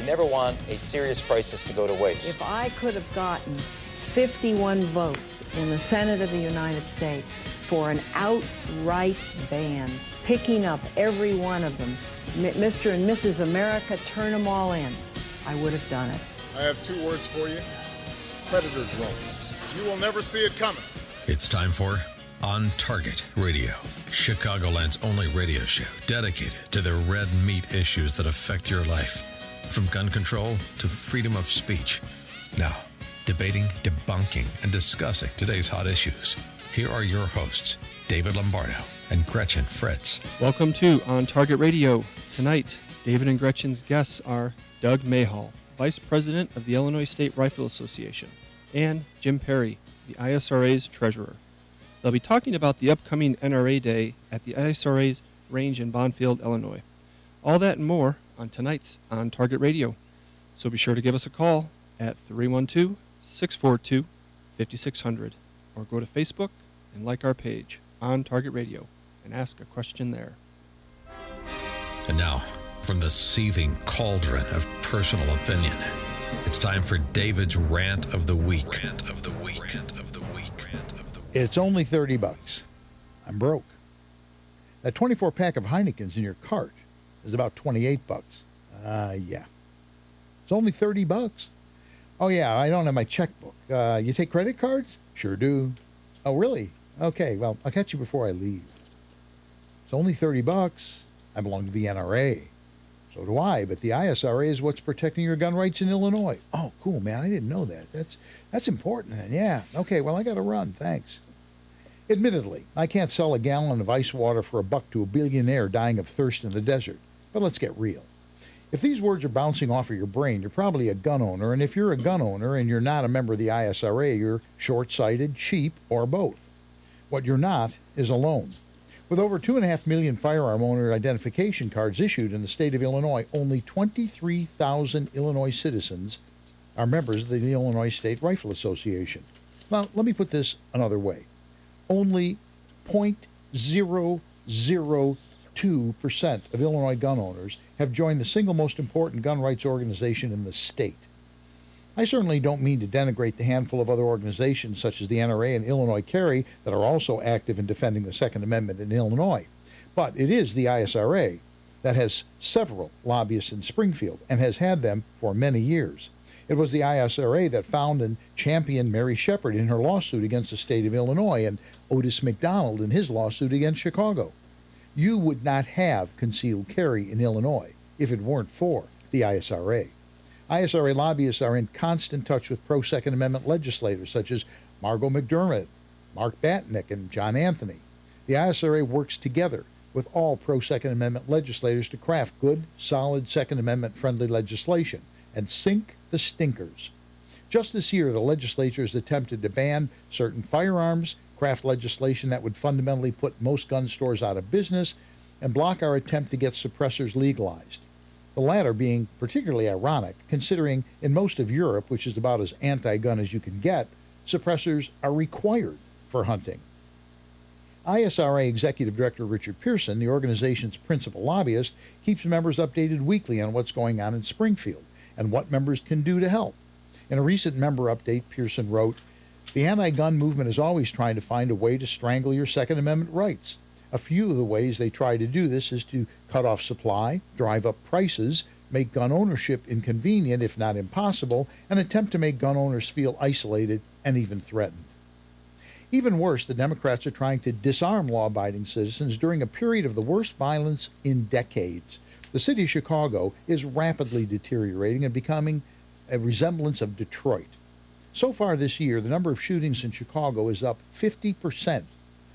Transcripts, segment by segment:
never want a serious crisis to go to waste. If I could have gotten 51 votes in the Senate of the United States for an outright ban, picking up every one of them, Mr. and Mrs. America, turn them all in, I would have done it. I have two words for you: predator drones. You will never see it coming. It's time for On Target Radio, Chicagoland's only radio show dedicated to the red meat issues that affect your life, from gun control to freedom of speech. Now, debating, debunking, and discussing today's hot issues. Here are your hosts, David Lombardo and Gretchen Fritz. Welcome to On Target Radio. Tonight, David and Gretchen's guests are Doug Mayhall, Vice President of the Illinois State Rifle Association, and Jim Perry, the ISRA's Treasurer. They'll be talking about the upcoming NRA Day at the ISRA's range in Bonfield, Illinois. All that and more on tonight's On Target Radio. So be sure to give us a call at 312-642-5600 or go to Facebook and like our page, On Target Radio, and ask a question there. And now, from the seething cauldron of personal opinion, it's time for David's Rant of the Week. It's only $30. I'm broke. That 24-pack of Heinekens in your cart is about $28. Yeah. It's only $30. Oh, yeah, I don't have my checkbook. You take credit cards? Sure do. Oh, really? Okay, well, I'll catch you before I leave. It's only $30. I belong to the NRA. So do I, but the ISRA is what's protecting your gun rights in Illinois. Oh, cool, man, I didn't know that. That's important then, yeah. Okay, well, I got to run, thanks. Admittedly, I can't sell a gallon of ice water for $1 to a billionaire dying of thirst in the desert, but let's get real. If these words are bouncing off of your brain, you're probably a gun owner, and if you're a gun owner and you're not a member of the ISRA, you're short-sighted, cheap, or both. What you're not is alone. With over 2.5 million firearm owner identification cards issued in the state of Illinois, only 23,000 Illinois citizens are members of the Illinois State Rifle Association. Now, let me put this another way. Only 0.002% of Illinois gun owners have joined the single most important gun rights organization in the state. I certainly don't mean to denigrate the handful of other organizations such as the NRA and Illinois Carry that are also active in defending the Second Amendment in Illinois, but it is the ISRA that has several lobbyists in Springfield and has had them for many years. It was the ISRA that found and championed Mary Shepard in her lawsuit against the state of Illinois and Otis McDonald in his lawsuit against Chicago. You would not have concealed carry in Illinois if it weren't for the ISRA. ISRA lobbyists are in constant touch with pro-Second Amendment legislators such as Margot McDermott, Mark Batnick, and John Anthony. The ISRA works together with all pro-Second Amendment legislators to craft good, solid Second Amendment-friendly legislation and sink the stinkers. Just this year, the legislature has attempted to ban certain firearms, craft legislation that would fundamentally put most gun stores out of business, and block our attempt to get suppressors legalized. The latter being particularly ironic, considering in most of Europe, which is about as anti-gun as you can get, suppressors are required for hunting. ISRA Executive Director Richard Pearson, the organization's principal lobbyist, keeps members updated weekly on what's going on in Springfield and what members can do to help. In a recent member update, Pearson wrote, "The anti-gun movement is always trying to find a way to strangle your Second Amendment rights. A few of the ways they try to do this is to cut off supply, drive up prices, make gun ownership inconvenient, if not impossible, and attempt to make gun owners feel isolated and even threatened. Even worse, the Democrats are trying to disarm law-abiding citizens during a period of the worst violence in decades. The city of Chicago is rapidly deteriorating and becoming a resemblance of Detroit. So far this year, the number of shootings in Chicago is up 50%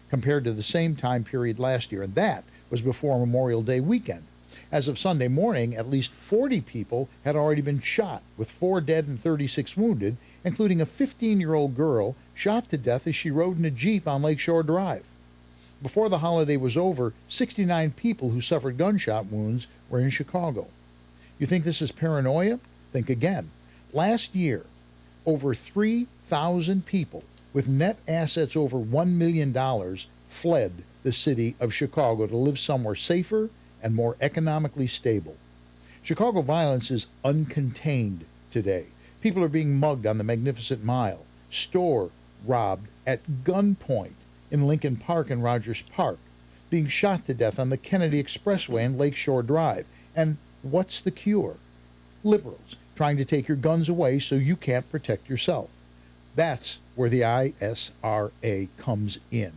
compared to the same time period last year, and that was before Memorial Day weekend. As of Sunday morning, at least 40 people had already been shot, with 4 dead and 36 wounded, including a 15-year-old girl shot to death as she rode in a Jeep on Lakeshore Drive. Before the holiday was over, 69 people who suffered gunshot wounds were in Chicago. You think this is paranoia? Think again. Last year, over 3,000 people with net assets over $1 million fled the city of Chicago to live somewhere safer and more economically stable. Chicago violence is uncontained today. People are being mugged on the Magnificent Mile, store robbed at gunpoint in Lincoln Park and Rogers Park, being shot to death on the Kennedy Expressway and Lakeshore Drive. And what's the cure? Liberals trying to take your guns away so you can't protect yourself. That's where the ISRA comes in,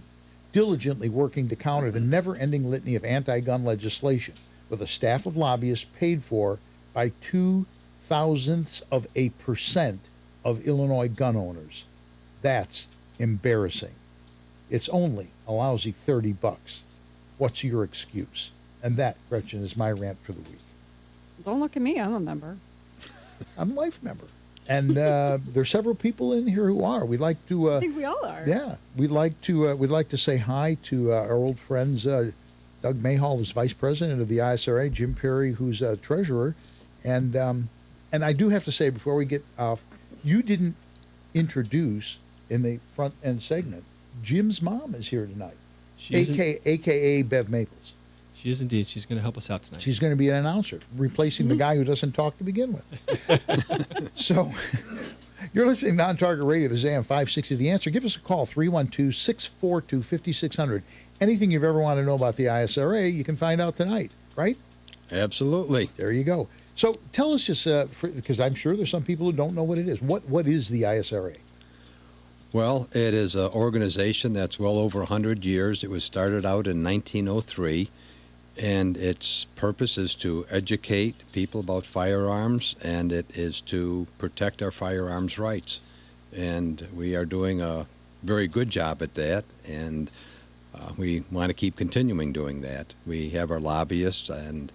diligently working to counter the never-ending litany of anti-gun legislation with a staff of lobbyists paid for by 0.002% of Illinois gun owners. That's embarrassing. It's only a lousy $30. What's your excuse? And that, Gretchen, is my rant for the week. Don't look at me. I'm a member. I'm a life member. And there's several people in here who are. We'd like to. I think we all are. Yeah, we'd like to say hi to our old friends, Doug Mayhall, who's vice president of the ISRA, Jim Perry, who's treasurer, and I do have to say before we get off, you didn't introduce in the front end segment. Jim's mom is here tonight, AKA Bev Maples. She is indeed. She's going to help us out tonight. She's going to be an announcer, replacing the guy who doesn't talk to begin with. So, you're listening to On Target Radio. This is AM560 The Answer. Give us a call, 312-642-5600. Anything you've ever wanted to know about the ISRA, you can find out tonight, right? Absolutely. There you go. So, tell us just, because I'm sure there's some people who don't know what it is. What is the ISRA? Well, it is an organization that's well over 100 years. It was started out in 1903. And its purpose is to educate people about firearms, and it is to protect our firearms rights. And we are doing a very good job at that, and we want to keep continuing doing that. We have our lobbyists, and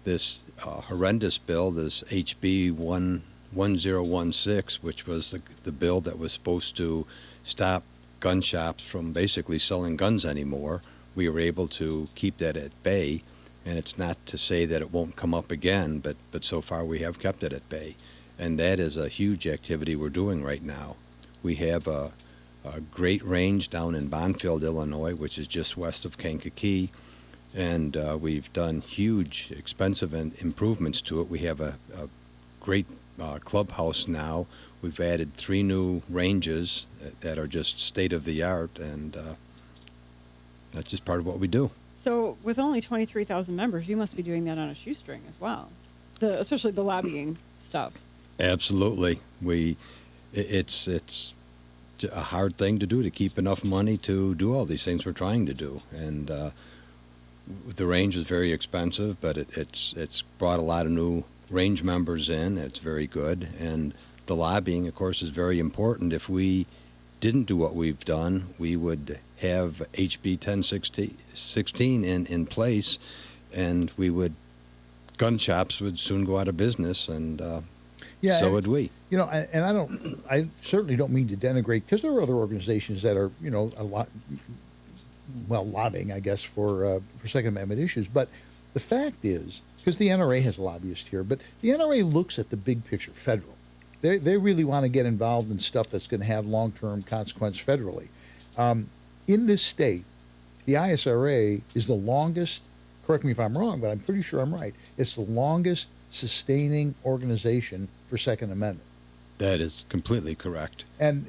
this horrendous bill, this HB 1016, which was the bill that was supposed to stop gun shops from basically selling guns anymore. We were able to keep that at bay, and it's not to say that it won't come up again, but so far we have kept it at bay. And that is a huge activity we're doing right now. We have a great range down in Bonfield, Illinois, which is just west of Kankakee, and we've done huge, expensive improvements to it. We have a great clubhouse now. We've added 3 new ranges that are just state-of-the-art, and that's just part of what we do. So with only 23,000 members, you must be doing that on a shoestring as well, especially the lobbying stuff. Absolutely. It's a hard thing to do, to keep enough money to do all these things we're trying to do. And the range is very expensive, but it's brought a lot of new range members in. It's very good. And the lobbying, of course, is very important. If we didn't do what we've done, we would have HB 1016 in place, and gun shops would soon go out of business, and so would we. You know, and I certainly don't mean to denigrate, because there are other organizations that are, a lot, lobbying, I guess, for Second Amendment issues. But the fact is, because the NRA has lobbyists here, but the NRA looks at the big picture, federal. They really want to get involved in stuff that's going to have long-term consequence federally. In this state, the ISRA is the longest, correct me if I'm wrong, but I'm pretty sure I'm right, it's the longest sustaining organization for Second Amendment. That is completely correct. And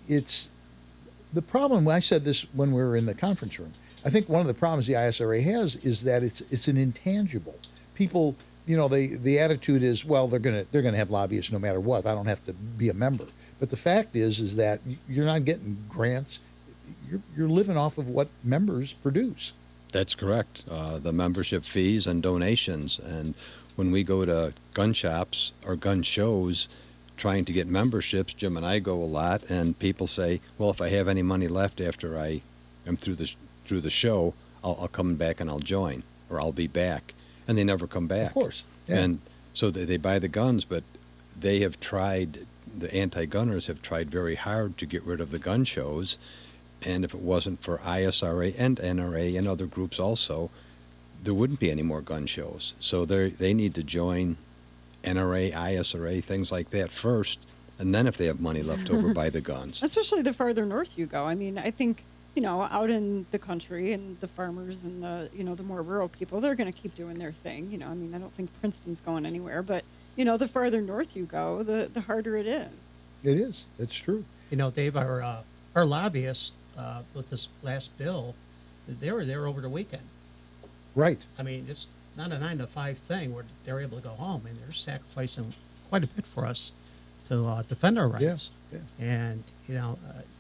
it's the problem, I said this when we were in the conference room, I think one of the problems the ISRA has is that it's an intangible. People, the attitude is, well, they're gonna have lobbyists no matter what. I don't have to be a member. But the fact is that you're not getting grants. You're living off of what members produce. That's correct. The membership fees and donations. And when we go to gun shops or gun shows trying to get memberships, Jim and I go a lot, and people say, well, if I have any money left after I am through the show, I'll come back and I'll join, or I'll be back. And they never come back. Of course. Yeah. And so they buy the guns, but they have tried, the anti-gunners have tried very hard to get rid of the gun shows. And if it wasn't for ISRA and NRA and other groups also, there wouldn't be any more gun shows. So they need to join NRA, ISRA, things like that first, and then if they have money left over, buy the guns. Especially the farther north you go. I mean, I think, out in the country and the farmers and the, the more rural people, they're going to keep doing their thing. I don't think Princeton's going anywhere, but, the farther north you go, the harder it is. It is. It's true. Dave, our lobbyists with this last bill, they were there over the weekend. Right. I mean, it's not a 9-to-5 thing where they're able to go home, and they're sacrificing quite a bit for us to defend our rights. Yeah. And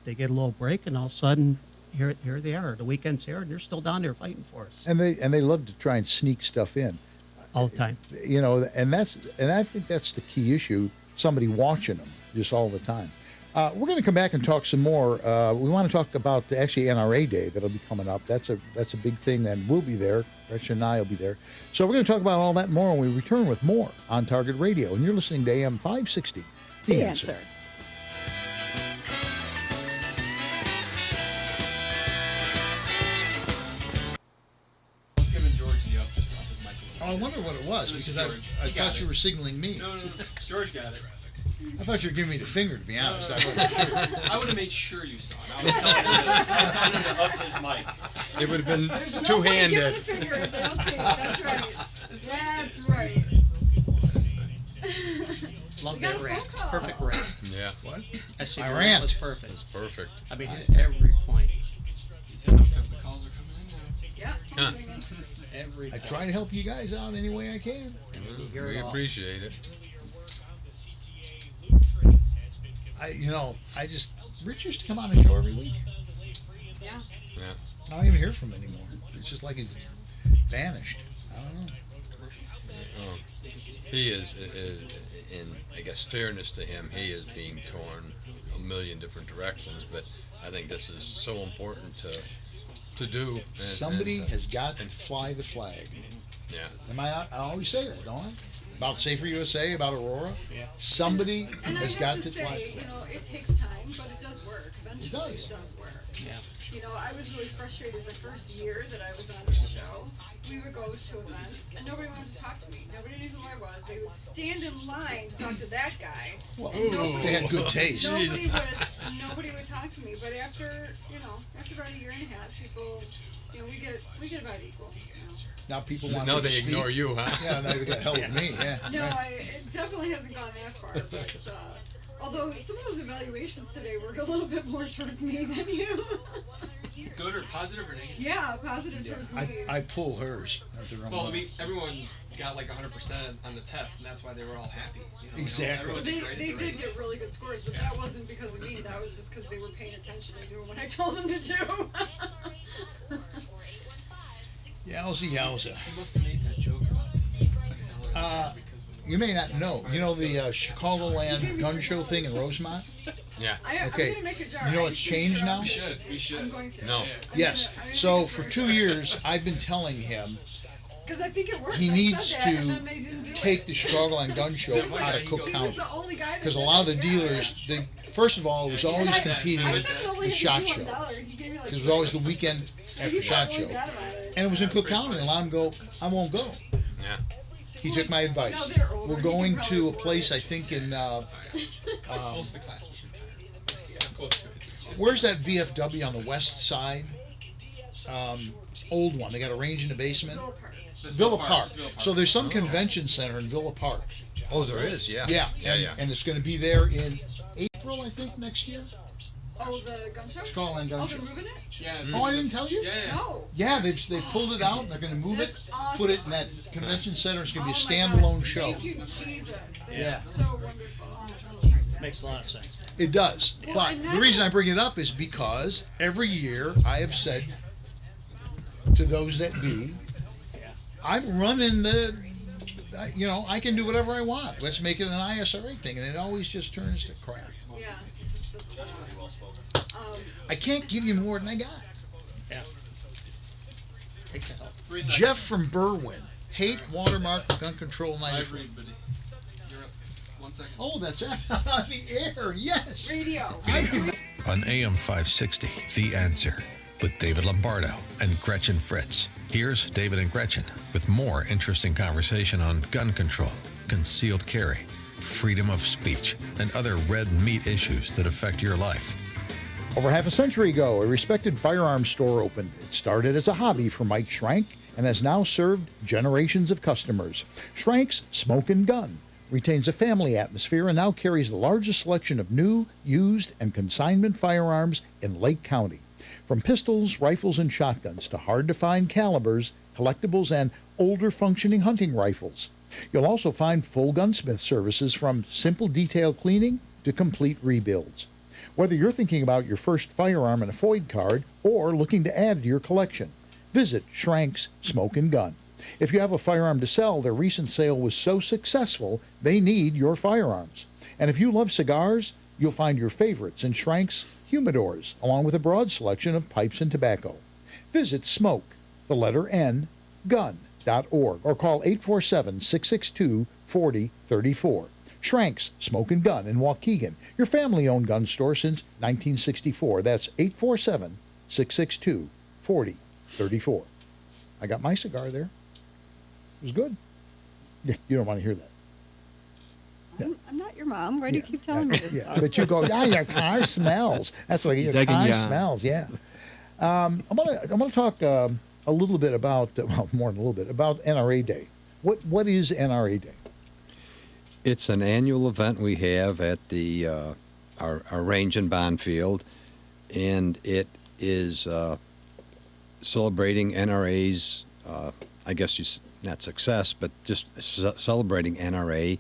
they get a little break, and all of a sudden, here they are. The weekend's here, and they're still down there fighting for us And they love to try and sneak stuff in. all the time. And I think that's the key issue. Somebody watching them just all the time. We're going to come back and talk some more. We want to talk about actually NRA Day that'll be coming up. That's a big thing, and we'll be there. Gretchen and I will be there. So we're going to talk about all that more when we return with more on Target Radio. And you're listening to AM560 The Answer. Let's give George the up, just off his mic a little. Oh, I wonder what it was, This is because George. I He got thought you it. were signaling me. No, George got it. I thought you were giving me the finger, to be honest. I would have made sure you saw it. I was telling him to up his mic. It would have been Give two-handed. it a finger if they'll see it. That's right. That's right. Love We got that a rant. phone call. Perfect rant. Yeah. What? I said My your rant. was perfect. It's perfect. I mean, hit every point. Because the calls are coming in now. Yeah. Huh. Every I point. try to help you guys out any way I can. You hear We it all. appreciate it. Rich used to come on the show every week. Yeah. Yeah. I don't even hear from him anymore. It's just like he's vanished. I don't know. Oh, he is, in I guess fairness to him, he is being torn a million different directions. But I think this is so important to do. And, Somebody has got to fly the flag. Yeah. I always say that, don't I? About Safer USA, about Aurora. Yeah. Somebody And has I got have to to fly the say, flag. it takes time, but it does work. Eventually, does. it does work. Yeah. I was really frustrated the first year that I was on the show. We would go to events, and nobody wanted to talk to me. Nobody knew who I was. They would stand in line to talk to that guy. Well, Nobody- they had good taste. Nobody would talk to me. But after about a year and a half, people, we get about equal. Now people want Now to they speak. ignore you, huh? Yeah, now they got hell with me. Yeah. No, it definitely hasn't gone that far. But although some of those evaluations today were a little bit more towards me than you. Good or positive or negative? Yeah, positive towards me. I pull hers. That's the wrong Well, I one. mean, everyone got like 100% on the test, and that's why they were all happy. Exactly. Everyone They did great. did get really good scores, but that wasn't because of me. That was just because they were paying attention and doing what I told them to do. Yowza, yowza. You must have made that joke about You may not know. You know the Chicagoland gun show thing in Rosemont? Yeah. Okay. I'm gonna make a jar. You know it's changed now? We should. I'm going to. No. Yes. I'm gonna So make a for story. 2 years, I've been telling him Because I think it worked. he I needs said that, and to then they didn't do take it. the Chicagoland gun show out of Cook He was County. the only guy that Because a did lot of the it. dealers, first of all, it was always And I competing said with it only the had to SHOT be Show. $1. He gave me like Because it was always the weekend He after got SHOT really Show. bad about it. And it was in Cook County, and a lot of them go, I won't go. Yeah. He took my advice. No, they're older. We're He going can to probably a place, I think, in, Most of the class was retired. Close to it. where's that VFW on the west side? Old one. They got a range in the basement. Villa Park. So there's some convention center in Villa Park. Oh, there is, yeah. Yeah, Yeah, and, yeah. and it's going to be there in April, I think, next year. Oh, the gun show? Chicagoland Gun Oh, Show. they're moving it? Yeah. It's Oh, I didn't tell you? Yeah. No. Yeah, they pulled it out and they're going to move it, That's awesome. put it in that convention center. It's going to be a Oh my standalone gosh, show. Thank you, Jesus. That's Yeah. so wonderful. Makes a lot of sense. It does. Well, But and the that's- reason I bring it up is because every year I have said to those that be, I'm running I can do whatever I want. Let's make it an ISRA thing. And it always just turns to crap. Yeah. It just doesn't I can't give you more than I got. Yeah. Take the help. Jeff from Berwyn. Hate watermark gun control I 94. read, buddy. You're up. 1 second. Oh, that's on the air. Yes. Radio. On AM560 The Answer with David Lombardo and Gretchen Fritz. Here's David and Gretchen with more interesting conversation on gun control, concealed carry, freedom of speech, and other red meat issues that affect your life. Over half a century ago, a respected firearms store opened. It started as a hobby for Mike Schrank and has now served generations of customers. Schrank's Smoke and Gun retains a family atmosphere and now carries the largest selection of new, used, and consignment firearms in Lake County. From pistols, rifles, and shotguns to hard-to-find calibers, collectibles, and older functioning hunting rifles. You'll also find full gunsmith services from simple detail cleaning to complete rebuilds. Whether you're thinking about your first firearm and a FOID card or looking to add to your collection, visit Schrank's Smoke and Gun. If you have a firearm to sell, their recent sale was so successful, they need your firearms. And if you love cigars, you'll find your favorites in Schrank's humidors, along with a broad selection of pipes and tobacco. Visit Smoke, the letter N, gun.org, or call 847-662-4034. Schrank's Smoke and Gun in Waukegan, your family-owned gun store since 1964. That's 847-662-4034. I got my cigar there. It was good. Yeah, you don't want to hear that. I'm not your mom. Why do you keep telling me this Yeah, stuff? but you go, your car smells. That's what your car smells. Yeah. I'm gonna talk a little bit about, well, more than a little bit about NRA Day. What is NRA Day? It's an annual event we have at the our range in Bonfield, and it is celebrating NRA's, I guess not success, but just celebrating NRA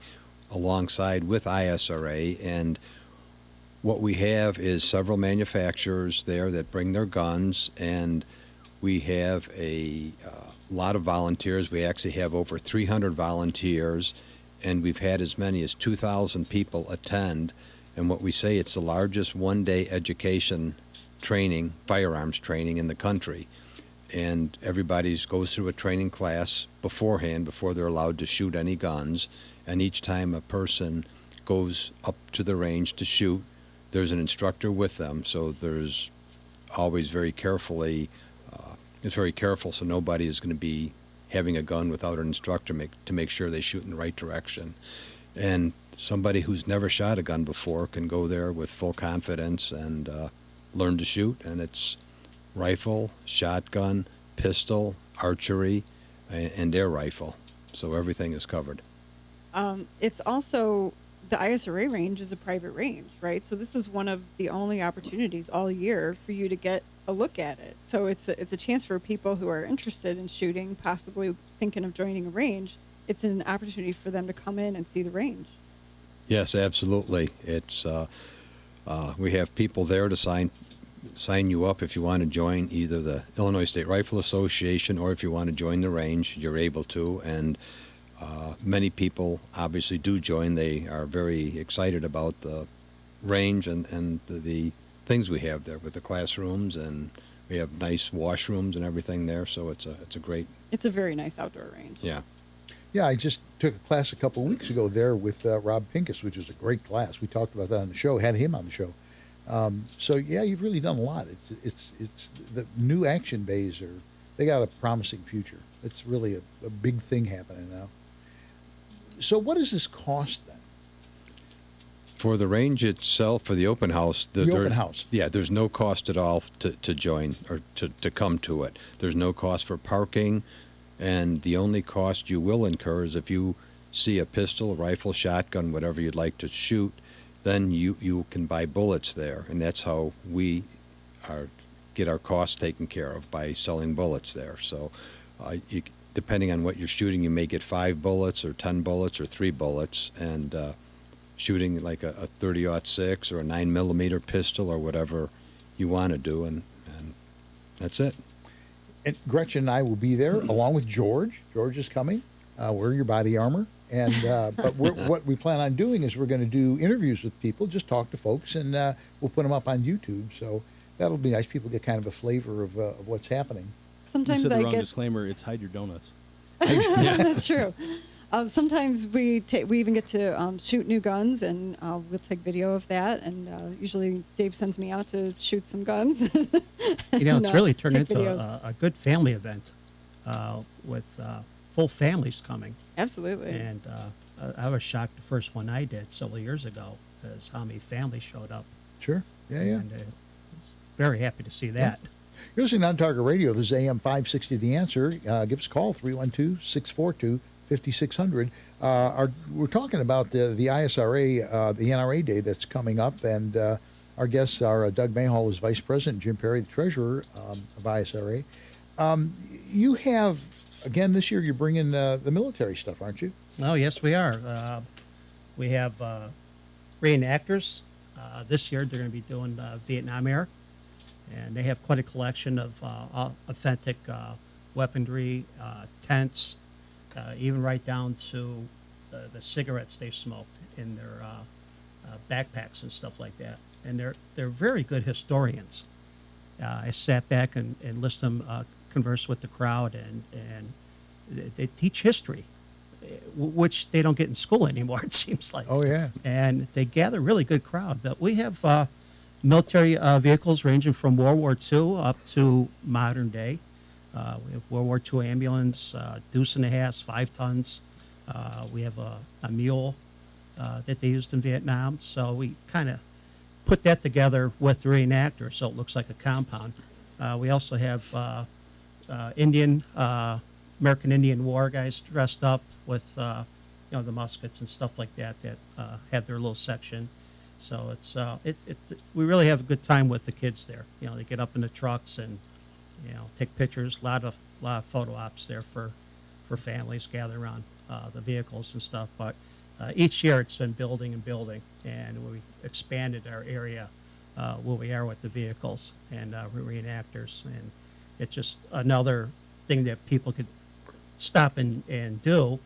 alongside with ISRA. And what we have is several manufacturers there that bring their guns, and we have a lot of volunteers. We actually have over 300 volunteers, and we've had as many as 2,000 people attend. And what we say, it's the largest one-day education training, firearms training in the country. And everybody goes through a training class beforehand, before they're allowed to shoot any guns. And each time a person goes up to the range to shoot, there's an instructor with them. So there's always very carefully, it's very careful, so nobody is going to be having a gun without an instructor to make sure they shoot in the right direction. And somebody who's never shot a gun before can go there with full confidence and learn to shoot. And it's rifle, shotgun, pistol, archery, and air rifle. So everything is covered. It's also, the ISRA range is a private range, right? So this is one of the only opportunities all year for you to get a look at it. So it's a chance for people who are interested in shooting, possibly thinking of joining a range. It's an opportunity for them to come in and see the range. Yes, absolutely. It's we have people there to sign you up if you want to join either the Illinois State Rifle Association, or if you want to join the range, you're able to. And many people obviously do join. They are very excited about the range and the things we have there with the classrooms, and we have nice washrooms and everything there. So it's a great. It's a very nice outdoor range. Yeah. Yeah, I just took a class a couple of weeks ago there with Rob Pincus, which was a great class. We talked about that on the show, had him on the show. So yeah, you've really done a lot. It's the new action bays they got a promising future. It's really a big thing happening now. So what does this cost then? For the range itself, for the open house, open house. Yeah, there's no cost at all to join or to come to it. There's no cost for parking, and the only cost you will incur is if you see a pistol, a rifle, shotgun, whatever you'd like to shoot, then you can buy bullets there, and that's how we get our costs taken care of, by selling bullets there. So depending on what you're shooting, you may get 5 bullets or 10 bullets or 3 bullets, and shooting like a 30-06 or a 9mm pistol or whatever you want to do, and that's it. And Gretchen and I will be there along with George. George is coming. Wear your body armor. And but what we plan on doing is we're going to do interviews with people, just talk to folks, and we'll put them up on YouTube. So that'll be nice. People get kind of a flavor of what's happening. Sometimes you said the I wrong get disclaimer. It's hide your donuts. That's true. Sometimes we even get to shoot new guns, and we'll take video of that. And usually Dave sends me out to shoot some guns. It's really turned take into videos. a good family event with full families coming. Absolutely. And I was shocked the first one I did several years ago, as how many families showed up. Sure. Yeah, yeah. And very happy to see that. You're listening to On Target Radio. This is AM560 The Answer. Give us a call, 312-642-5600. We're talking about the ISRA, the NRA Day that's coming up, and our guests are Doug Mayhall, who's Vice President, Jim Perry, the Treasurer of ISRA. You have, again, this year you're bringing the military stuff, aren't you? Oh, yes, we are. We have reenactors. This year they're going to be doing Vietnam era, and they have quite a collection of authentic weaponry, tents, even right down to the cigarettes they smoked in their backpacks and stuff like that. And they're very good historians. I sat back and listened to them converse with the crowd, and they teach history, which they don't get in school anymore, it seems like. Oh, yeah. And they gather a really good crowd. But we have military vehicles ranging from World War II up to modern day. We have World War II ambulance, deuce and a half, 5 tons. We have a mule that they used in Vietnam. So we kind of put that together with the reenactor so it looks like a compound. We also have American Indian War guys dressed up with the muskets and stuff like that have their little section. So it's we really have a good time with the kids there. They get up in the trucks and take pictures. A lot of photo ops there for families gather around the vehicles and stuff. But each year it's been building and building, and we expanded our area where we are with the vehicles and reenactors, and it's just another thing that people could stop and do,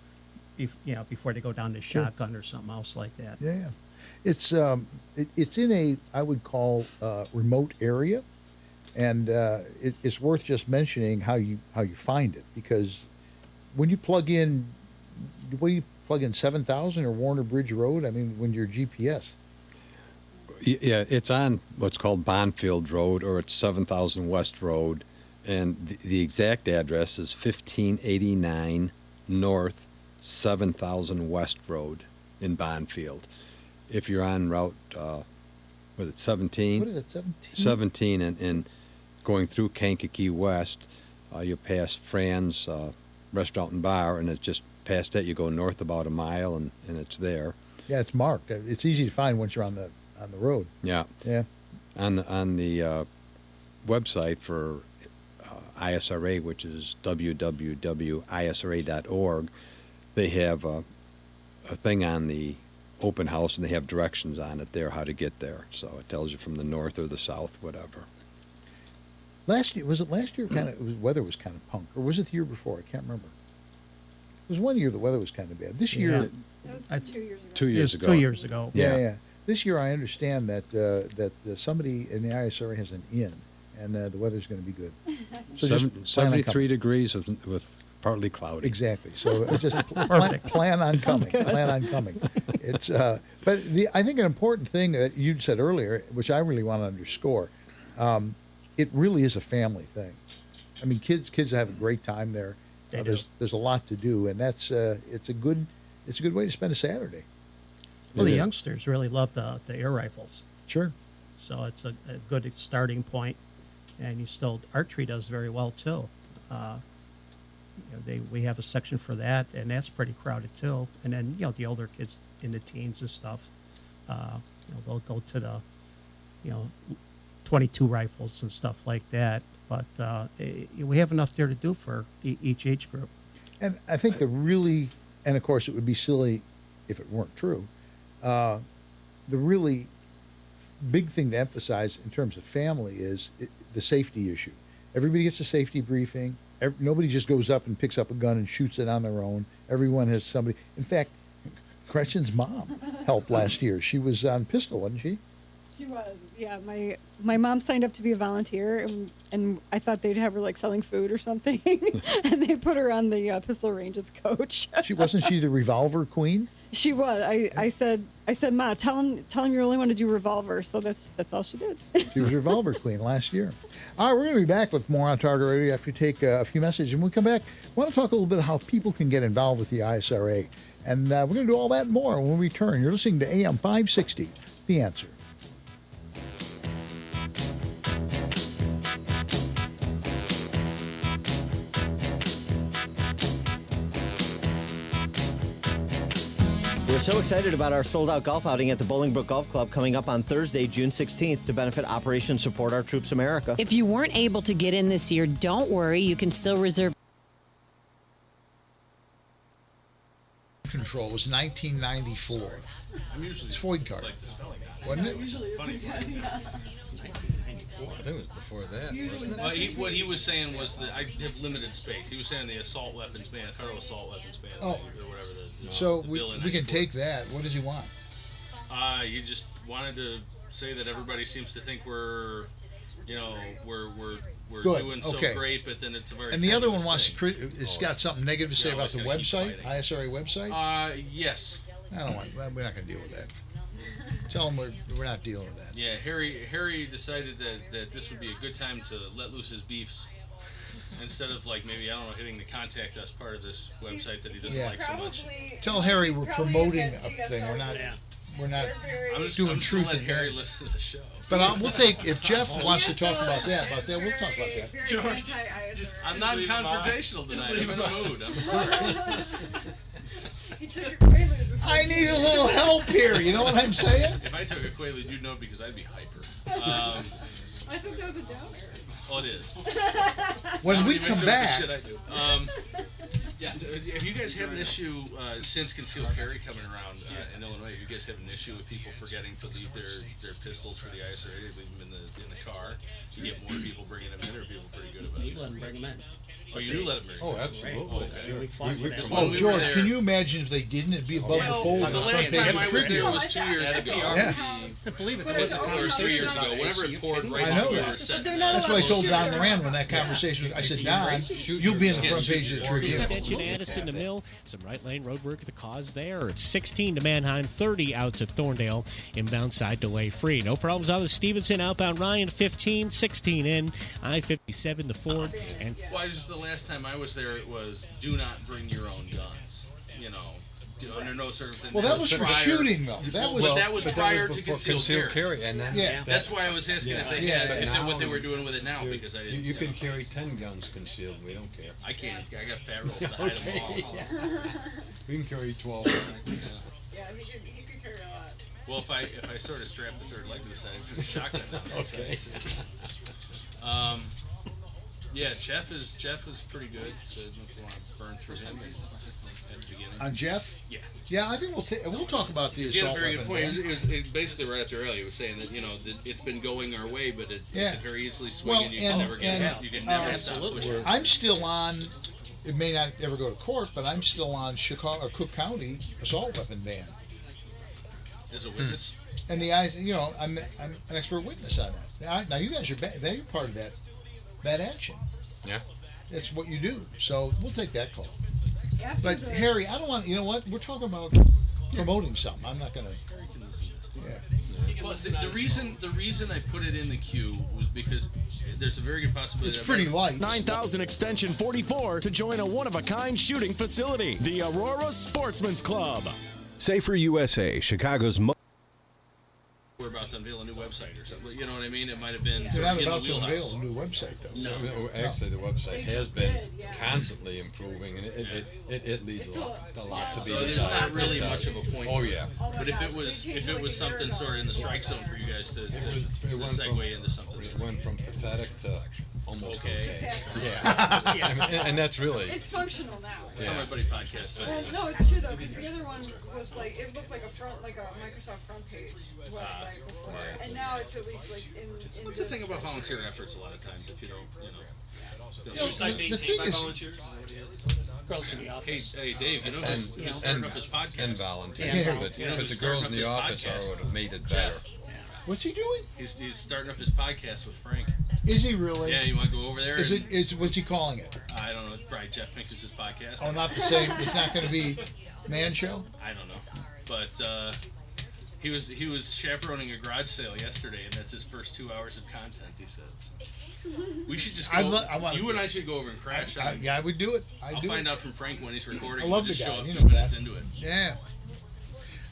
before they go down to shotgun or something else like that. Yeah. It's in a, I would call, remote area, and it's worth just mentioning how you find it, because when you plug in, what do you plug in, 7000 or Warner Bridge Road? I mean, when your GPS. Yeah, it's on what's called Bonfield Road, or it's 7000 West Road, and the exact address is 1589 North 7000 West Road in Bonfield. If you're on route, was it 17? What is it, 17? 17, and going through Kankakee West, you'll pass Fran's Restaurant and Bar, and it's just past that you go north about a mile, and it's there. Yeah, it's marked. It's easy to find once you're on the road. Yeah. Yeah. On the website for ISRA, which is www.isra.org, they have a thing on the open house, and they have directions on it there how to get there. So it tells you from the north or the south, whatever. Last year, was it last year? Weather was kind of punk, or was it the year before? I can't remember. It was one year the weather was kind of bad. This year, That was 2 years ago. 2 years ago. 2 years ago. yeah. This year, I understand that somebody in the ISRA has an inn, and the weather's going to be good. So just plan on 73 coming. degrees with partly cloudy. Exactly. So just plan on coming. Plan on coming. It's but I think an important thing that you said earlier, which I really want to underscore, it really is a family thing. I mean, kids have a great time there. There's a lot to do, and that's it's a good way to spend a Saturday. Well, the youngsters really love the air rifles. Sure. So it's a good starting point, and archery does very well too. We have a section for that, and that's pretty crowded too. And then the older kids in the teens and stuff, they'll go to the 22 rifles and stuff like that. But we have enough there to do for each age group. And I think and of course it would be silly if it weren't true. The really big thing to emphasize in terms of family is the safety issue. Everybody gets a safety briefing. Nobody just goes up and picks up a gun and shoots it on their own. Everyone has somebody. In fact, Gretchen's mom helped last year. She was on pistol, wasn't she? She was, yeah. My mom signed up to be a volunteer, and I thought they'd have her like selling food or something, and they put her on the pistol range as coach. Wasn't she the revolver queen? She was. I said, Ma, tell him you only want to do revolver. So that's all she did. She was revolver queen last year. All right, we're going to be back with more on Target Radio after we take a few messages. And when we come back, I want to talk a little bit about how people can get involved with the ISRA. And we're going to do all that and more when we return. You're listening to AM 560, The Answer. We're so excited about our sold-out golf outing at the Bolingbrook Golf Club coming up on Thursday, June 16th to benefit Operation Support Our Troops America. If you weren't able to get in this year, don't worry. You can still reserve. Control was 1994. It's Floyd card, wasn't it? I think it was before that. Well, what he was saying was that I have limited space. He was saying the assault weapons ban, federal assault weapons ban, or whatever. So the bill in we can 94. take that. What does he want? He just wanted to say that everybody seems to think we're Good. doing so Okay. great, but then it's a very. And the other one tenuous wants thing. to. It's got something negative to say No, about it's the gonna keep website, fighting. ISRA website. Yes. I don't want. We're not going to deal with that. Tell him we're not dealing with that. Yeah, Harry decided that this would be a good time to let loose his beefs instead of maybe hitting the contact us part of this website that he doesn't like so much. Tell Harry we're promoting a thing. We're not I'm just doing gonna truth let and Harry that. listen to the show. But we'll take if Jeff wants to talk about that. We'll talk about that. George, I'm not confrontational tonight. I'm in a mood. I'm sorry. I need a little help here. You know what I'm saying? If I took a Quaalude, you'd know because I'd be hyper. I think that was a downer. Well, it is. When we come back. Shit I do. Yes. If you guys have an issue since concealed carry coming around in Illinois, if you guys have an issue with people forgetting to leave their pistols for the ISRA, they leave them in the car. You get more people bringing them in, or people pretty good about it. We let them bring them in. Oh, you do let them bring them in? Oh, absolutely. We fought for that. Oh, George, can you imagine if they didn't? It'd be above the fold. The last time I was there was 2 years ago. Yeah. I believe it. There was a Or conversation 3 years about ago. it. Whenever it poured right I know when we that. were set. That's what I told Don Moran when that conversation was. I said, Don, you'll be in the front page of the Tribune. Extension, Addison to Mill. Some right lane road work at the cause there. It's 16 to Manheim, 30 out to Thorndale. Inbound side delay free. No problems out of Stevenson. Outbound Ryan, 15, 16 in. I-57 to Ford. And Well, just the last time I was there, it was do not bring your own guns. Under no circumstances. Well, that was for shooting, though. That was prior to before concealed carry. and then Yeah. That's why I was asking if they Yeah, had but now what they were doing with it now, because I didn't. You can carry 10 guns concealed. We don't care. I can't. I got fat rolls to hide them all. We can carry 12. Yeah, he could carry a lot. Well, if I sort of strap the third leg to the side, put the shotgun down the Okay. side. Yeah, Jeff is pretty good. So if you want to burn through him at the beginning. On Jeff? Yeah. Yeah, I think we'll talk about the He had a assault very good weapon. point. It was basically right after earlier. He was saying that that it's been going our way, but it Yeah. could very easily swing, Well, and you can never get and, you can never stop pushing. I'm still on. It may not ever go to court, but I'm still on Chicago or Cook County assault weapon ban. As a witness. And the eyes, I'm an expert witness on that. Now you guys are you're part of that action. Yeah. That's what you do. So we'll take that call. After But the- Harry, I don't want. You know what? We're talking about promoting something. I'm not gonna. Yeah. Well, the reason I put it in the queue was because there's a very good possibility. It's pretty light. 9000 Extension 44 to join a one-of-a-kind shooting facility, the Aurora Sportsman's Club. Safer USA, Chicago's We're about to unveil a new website or something. You know what I mean? It might have been. They're not in the about to wheelhouse. unveil a new website, though. No, actually, the website has been constantly improving, and it leaves a lot to be So there's desired. not really It much does. of a point. Oh to it. yeah. But if it was something sort of in the strike zone for you guys to segue into something. It went from pathetic to almost okay. Fantastic. Yeah. And that's really. It's functional now. That's how my buddy podcast said. Well, no, it's true though, because the other one was it looked like a Microsoft front page website before, and now it's at least in What's the thing about volunteer efforts? A lot of times, if you don't, The thing is, Girls in the office. Hey, Dave, who's starting up his podcast? And volunteers, Yeah. but You know the who's girls starting in up the his office podcast? would have made it better. what's he doing? He's starting up his podcast with Frank. Is he really? Yeah, you want to go over there? What's he calling it? I don't know. Probably Jeff Pincus' podcast. Oh, not the same. It's not going to be Man Show. I don't know, but he was chaperoning a garage sale yesterday, and that's his first 2 hours of content. He says we should just go. You and I should go over and crash on it. Yeah, I would do it. I'll find out from Frank when he's recording. I love We'll just the guy. show up You 2 know minutes that. into it. Yeah.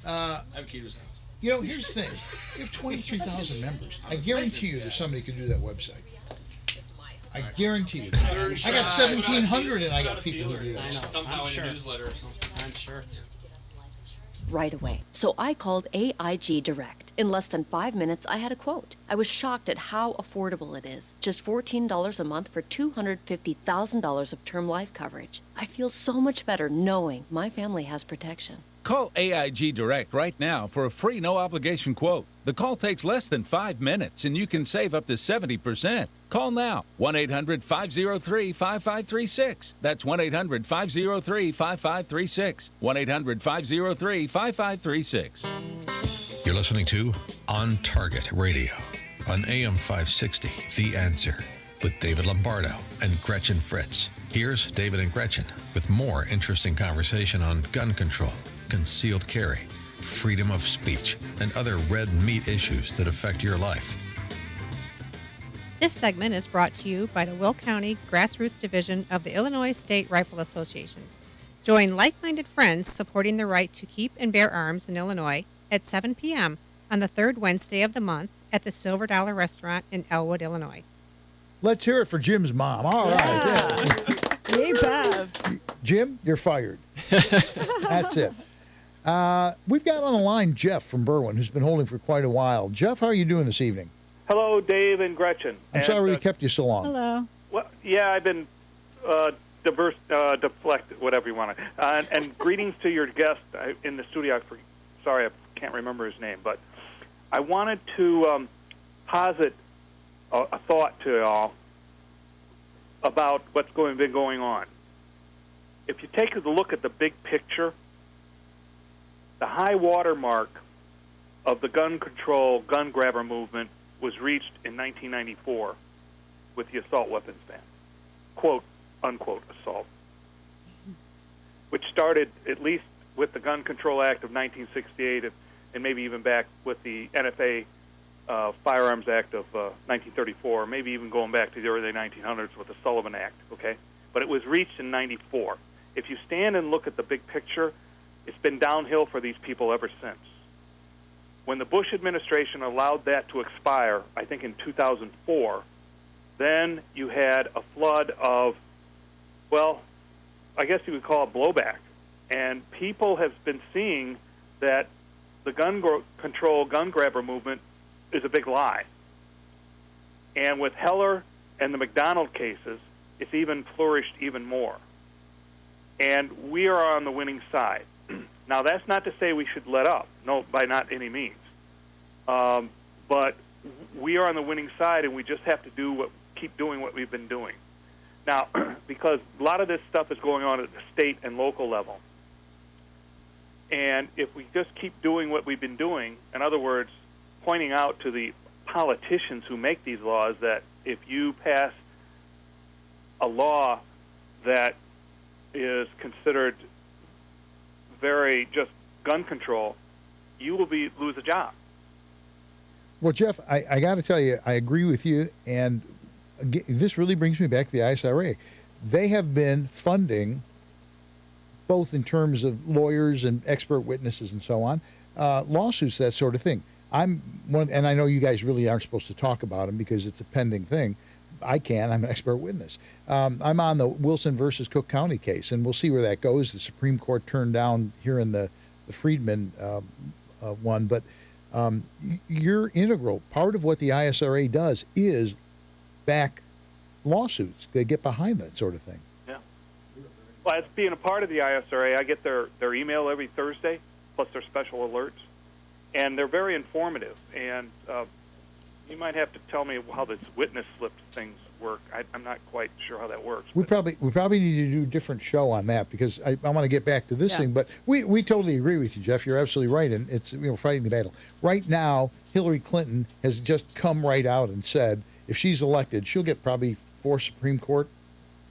I have a key to his house. Here's the thing. You have 23,000 members. I guarantee you there's somebody who can do that website. I guarantee you. I got 1,700 and I got people who do that. I know. Somehow I'm in sure. a newsletter or something. I'm sure. right away. So I called AIG Direct. In less than 5 minutes, I had a quote. I was shocked at how affordable it is. Just $14 a month for $250,000 of term life coverage. I feel so much better knowing my family has protection. Call AIG Direct right now for a free no-obligation quote. The call takes less than 5 minutes, and you can save up to 70%. Call now, 1-800-503-5536. That's 1-800-503-5536. 1-800-503-5536. You're listening to On Target Radio on AM560 The Answer with David Lombardo and Gretchen Fritz. Here's David and Gretchen with more interesting conversation on gun control, concealed carry, freedom of speech, and other red meat issues that affect your life. This segment is brought to you by the Will County Grassroots Division of the Illinois State Rifle Association. Join like-minded friends supporting the right to keep and bear arms in Illinois at 7 p.m. on the third Wednesday of the month at the Silver Dollar Restaurant in Elwood, Illinois. Let's hear it for Jim's mom. All right. Yeah. Yay, Bev. Jim, you're fired. That's it. We've got on the line Jeff from Berwyn, who's been holding for quite a while. Jeff, how are you doing this evening? Hello, Dave and Gretchen. I'm sorry we kept you so long. Hello. Well, yeah, I've been deflected, whatever you want to. And greetings to your guest in the studio. Sorry, I can't remember his name, but I wanted to posit a thought to y'all about what's been going on. If you take a look at the big picture, the high water mark of the gun control, gun grabber movement was reached in 1994 with the assault weapons ban, quote, unquote, assault, which started at least with the Gun Control Act of 1968 and maybe even back with the NFA Firearms Act of 1934, maybe even going back to the early 1900s with the Sullivan Act, okay? But it was reached in 94. If you stand and look at the big picture, it's been downhill for these people ever since. When the Bush administration allowed that to expire, I think in 2004, then you had a flood of, well, I guess you would call it blowback. And people have been seeing that the gun control, gun grabber movement is a big lie. And with Heller and the McDonald cases, it's even flourished even more. And we are on the winning side. Now, that's not to say we should let up, no, by not any means. But we are on the winning side, and we just have to keep doing what we've been doing. Now, because a lot of this stuff is going on at the state and local level. And if we just keep doing what we've been doing, in other words, pointing out to the politicians who make these laws that if you pass a law that is considered very just gun control, you will lose a job. Well, Jeff, I got to tell you, I agree with you, and this really brings me back to the ISRA. They have been funding, both in terms of lawyers and expert witnesses and so on, lawsuits, that sort of thing. I'm one, and I know you guys really aren't supposed to talk about them because it's a pending thing. I'm an expert witness. I'm on the Wilson versus Cook County case, and we'll see where that goes. The Supreme Court turned down here in the Friedman one, but you're integral. Part of what the ISRA does is back lawsuits. They get behind that sort of thing. Yeah. Well, as being a part of the ISRA, I get their email every Thursday, plus their special alerts, and they're very informative. And you might have to tell me how this witness slip things work. I'm not quite sure how that works. We probably need to do a different show on that because I want to get back to this thing. But we totally agree with you, Jeff. You're absolutely right, and it's fighting the battle right now. Hillary Clinton has just come right out and said if she's elected, she'll get probably 4 Supreme Court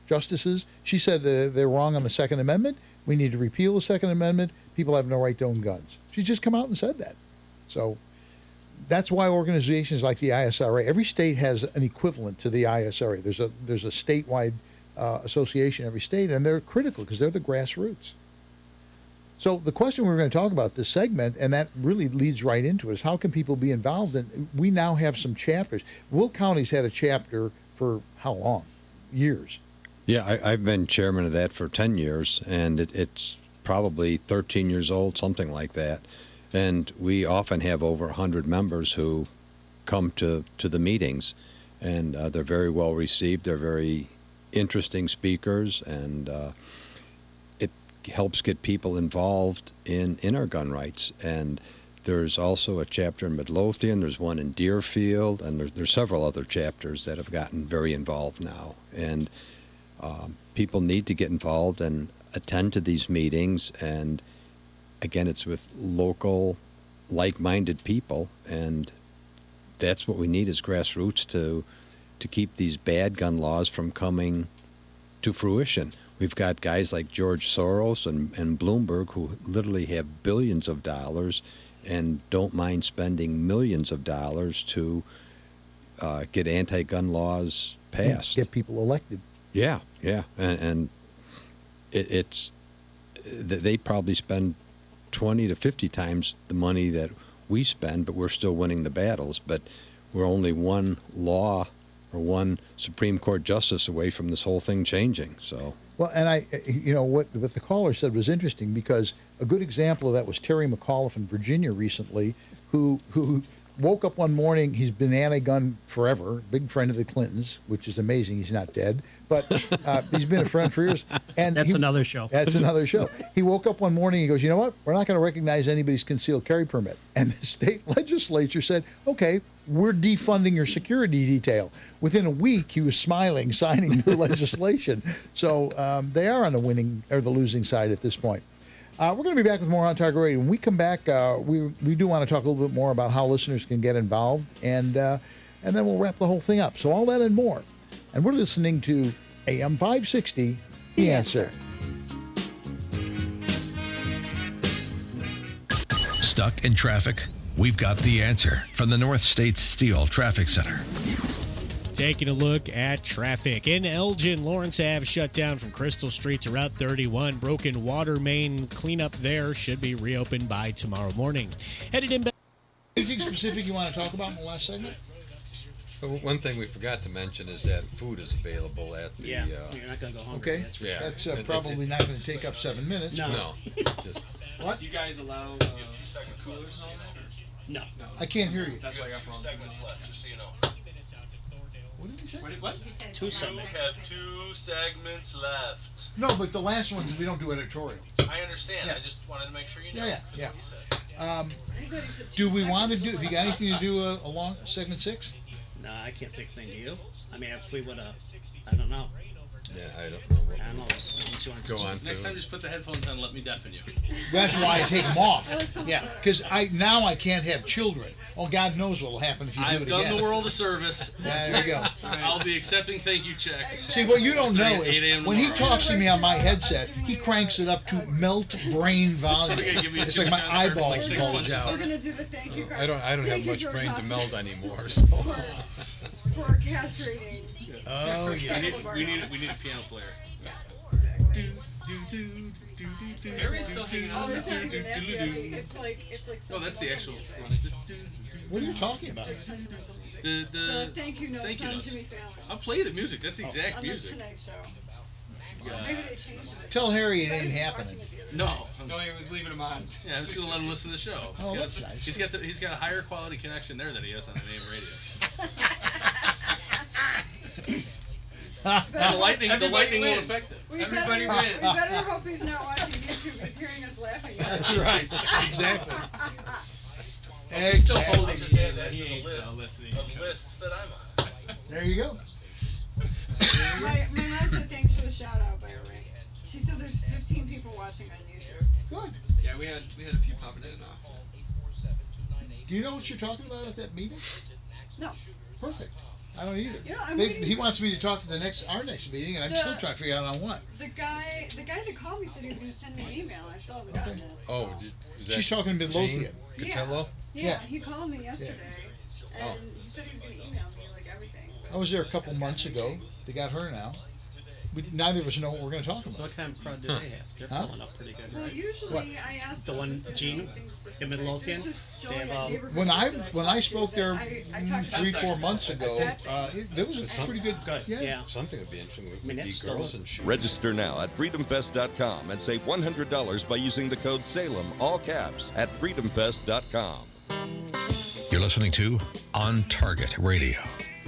justices. She said they're wrong on the Second Amendment. We need to repeal the Second Amendment. People have no right to own guns. She's just come out and said that. So that's why organizations like the ISRA, every state has an equivalent to the ISRA. There's a statewide association in every state, and they're critical because they're the grassroots. So the question we're going to talk about this segment, and that really leads right into it, is how can people be involved? And we now have some chapters. Will County's had a chapter for how long? Years. Yeah, I've been chairman of that for 10 years, and it's probably 13 years old, something like that. And we often have over 100 members who come to the meetings, and they're very well received. They're very interesting speakers, and it helps get people involved in our gun rights. And there's also a chapter in Midlothian, there's one in Deerfield, and there's several other chapters that have gotten very involved now. And people need to get involved and attend to these meetings, and again, it's with local, like-minded people, and that's what we need as grassroots to keep these bad gun laws from coming to fruition. We've got guys like George Soros and Bloomberg who literally have billions of dollars and don't mind spending millions of dollars to get anti-gun laws passed. Get people elected. Yeah, and it's they probably spend 20 to 50 times the money that we spend, but we're still winning the battles. But we're only one law or one Supreme Court justice away from this whole thing changing. So. Well, and what the caller said was interesting, because a good example of that was Terry McAuliffe in Virginia recently, who woke up one morning. He's been anti-gun forever, big friend of the Clintons, which is amazing. He's not dead, but he's been a friend for years. And That's another show. That's another show. He woke up one morning. He goes, you know what? We're not going to recognize anybody's concealed carry permit. And the state legislature said, okay, we're defunding your security detail. Within a week, he was smiling, signing new legislation. So they are on the winning or the losing side at this point. We're going to be back with more On Target Radio. When we come back, we do want to talk a little bit more about how listeners can get involved, and then we'll wrap the whole thing up. So all that and more. And we're listening to AM560, The Answer. Stuck in traffic? We've got the answer from the North States Steel Traffic Center. Taking a look at traffic. In Elgin, Lawrence Ave shut down from Crystal Street to Route 31. Broken water main cleanup there should be reopened by tomorrow morning. Headed in. Anything specific you want to talk about in the last segment? One thing we forgot to mention is that food is available at the. Yeah, so you're not going to go hungry. Okay, Yeah. that's probably not going to take up 7 minutes. No. Just What? You guys allow coolers and all that? No. I can't hear you. That's why I got wrong. Segments left, just so you know. What did you say? What? 2 segments. We have 2 segments left. No, but the last one, we don't do editorial. I understand. Yeah. I just wanted to make sure you know. Yeah. That's what he said. Do we want to do? Have you got anything to do along segment 6? No, I can't think of anything. Do you? I mean, if we would have, I don't know. Yeah, I don't know. I don't know. Unless you want to Go on. Next time, just put the headphones on and let me deafen you. That's why I take them off. Yeah, because now I can't have children. Oh, God knows what will happen if you do it again. I've done the world a service. There you go. I'll be accepting thank you checks. See, what you don't know is 8 a.m. when he tomorrow. talks to me on my headset, he cranks it up to melt brain volume. Somebody give me a It's like my Jimmy John's card for like eyeballs 6 bulge punches. out. We're gonna do the thank you card. I don't have Thank you, much George brain to Hoffman. melt anymore. So. For castrating. Oh yeah. We need a piano player. Harry's still hanging out. It's not even that heavy. It's like No, that's the actual. What are you talking about? The thank you notes thank you on notes. Jimmy Fallon. I'll play the music. That's the exact On the music. Tonight Show. Maybe they changed it. Tell Harry it ain't happening. No, he was leaving him on. Yeah, I'm just gonna let him listen to the show. Oh, that's nice. He's got a higher quality connection there than he has on an AM radio. The lightning won't affect it. Everybody We wins. better hope he's not watching YouTube. He's hearing us laughing. That's right. Exactly. He's still Exactly. holding his hand that he ain't listening. Of lists that I'm on. There you go. My mom said thanks for the shout out, by the way. She said there's 15 people watching on YouTube. Good. Yeah, we had a few popping in and off. Do you know what you're talking about at that meeting? No. Perfect. I don't either. Yeah, I'm He waiting. wants me to talk to our next meeting, and I'm still trying to figure out on what. The guy that called me said he was going to send me an email. I still haven't gotten it. Oh, She's talking to Midlothian. Yeah, he called me yesterday, and Oh. he said he was going to email me like everything. I was there a couple months ago. They got her now. neither of us know what we're going to talk about. What kind of crowd do they have? They're Huh? filling up pretty good, Well, right? usually I ask The one, Gene, in Midlothian? They have, When I spoke there 3-4 months ago, there was a pretty good. Yeah. Something would be interesting. I mean, that's still girls and shoes. Register now at freedomfest.com and save $100 by using the code SALEM, all caps, at freedomfest.com. You're listening to On Target Radio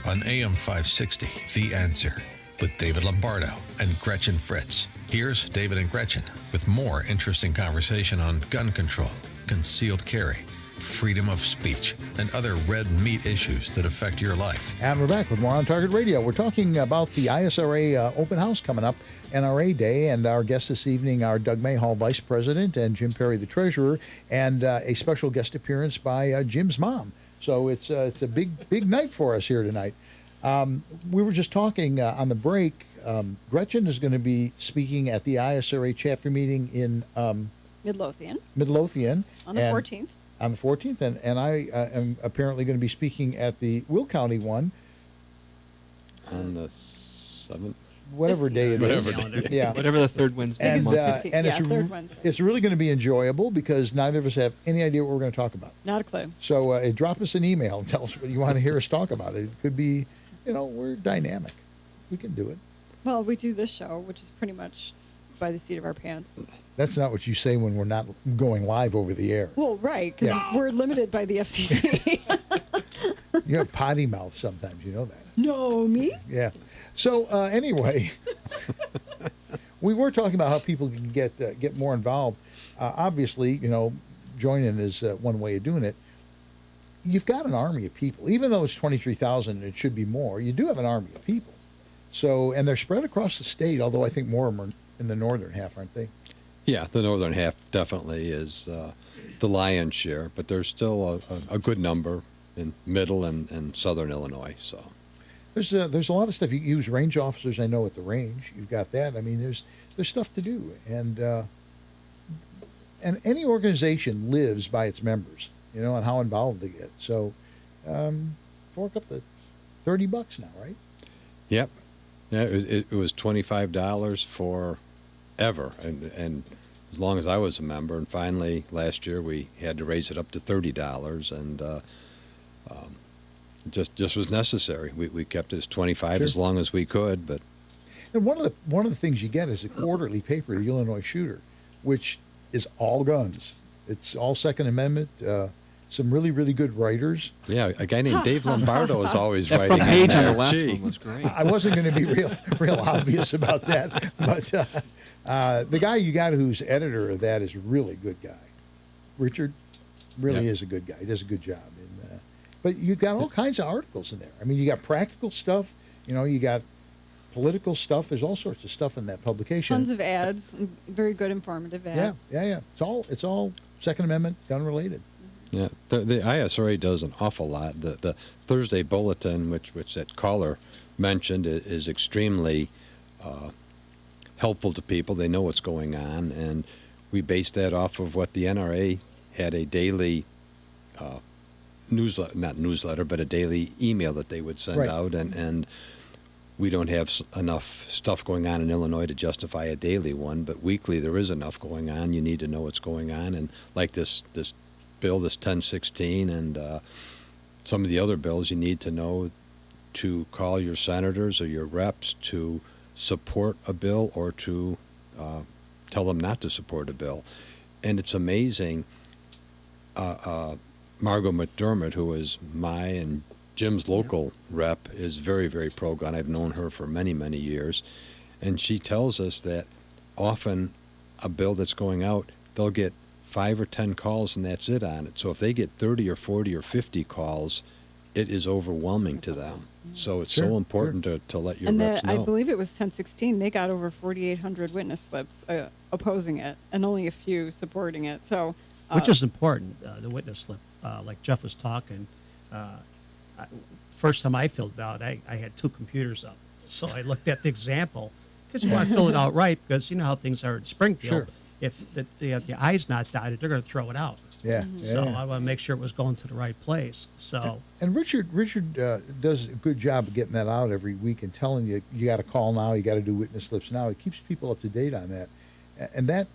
on AM560 The Answer with David Lombardo and Gretchen Fritz. Here's David and Gretchen with more interesting conversation on gun control, concealed carry, freedom of speech, and other red meat issues that affect your life. And we're back with more On Target Radio. We're talking about the ISRA open house coming up, NRA Day, and our guests this evening are Doug Mayhall, Vice President, and Jim Perry, the Treasurer, and a special guest appearance by Jim's mom. So it's a big night for us here tonight. We were just talking on the break. Gretchen is going to be speaking at the ISRA chapter meeting in Midlothian. On the 14th. On the 14th, and I am apparently going to be speaking at the Will County one. On the 7th? Whatever day it is. Yeah. Whatever the third Wednesday. And, third Wednesday. it's really going to be enjoyable because neither of us have any idea what we're going to talk about. Not a clue. So drop us an email and tell us what you want to hear us talk about. It could be, we're dynamic. We can do it. Well, we do this show, which is pretty much by the seat of our pants. That's not what you say when we're not going live over the air. Well, right, because we're limited by the FCC. You have potty mouth sometimes, you know that. No, me? Yeah. So anyway, we were talking about how people can get more involved. Obviously, joining is one way of doing it. You've got an army of people, even though it's 23,000 and it should be more. You do have an army of people. So, and they're spread across the state. Although I think more of them are in the northern half, aren't they? Yeah, the northern half definitely is the lion's share, but there's still a good number in middle and southern Illinois. So. There's a lot of stuff. You use range officers, I know, at the range. You've got that. I mean, there's stuff to do, and any organization lives by its members, and how involved they get. So, fork up the $30 now, right? Yep. Yeah, it was $25 forever, and as long as I was a member, and finally last year we had to raise it up to $30, and just was necessary. We kept it as 25 as long as we could, but. And one of the things you get is a quarterly paper, the Illinois Shooter, which is all guns. It's all Second Amendment. Some really, really good writers. Yeah, a guy named Dave Lombardo is always that writing. Front page on there. the last Gee. one was great. I wasn't going to be real obvious about that, but the guy you got who's editor of that is a really good guy. Richard really is a good guy. He does a good job. And, but you've got all kinds of articles in there. I mean, you got practical stuff. You got political stuff. There's all sorts of stuff in that publication. Tons of ads, very good informative ads. Yeah. It's all Second Amendment gun related. Yeah, the ISRA does an awful lot. The Thursday bulletin, which that caller mentioned, is extremely helpful to people. They know what's going on, and we base that off of what the NRA had a daily not newsletter, but a daily email that they would send out, and we don't have enough stuff going on in Illinois to justify a daily one, but weekly there is enough going on. You need to know what's going on, and like this bill, this 1016, and some of the other bills, you need to know to call your senators or your reps to support a bill or to tell them not to support a bill. And it's amazing. Margot McDermott, who is my and Jim's local rep, is very, very pro-gun. I've known her for many, many years. And she tells us that often a bill that's going out, they'll get 5 or 10 calls and that's it on it. So if they get 30 or 40 or 50 calls, it is overwhelming to them. So it's so important to let your reps know. I believe it was 1016. They got over 4,800 witness slips opposing it and only a few supporting it. So, which is important, the witness slip. Like Jeff was talking, first time I filled it out, I had 2 computers up. So I looked at the example because you want to fill it out right, because you know how things are in Springfield. Sure. If the I's not dotted, they're going to throw it out. Yeah. So yeah. I want to make sure it was going to the right place. So And Richard does a good job of getting that out every week and telling you got to call now, you got to do witness slips now. It keeps people up to date on that, and that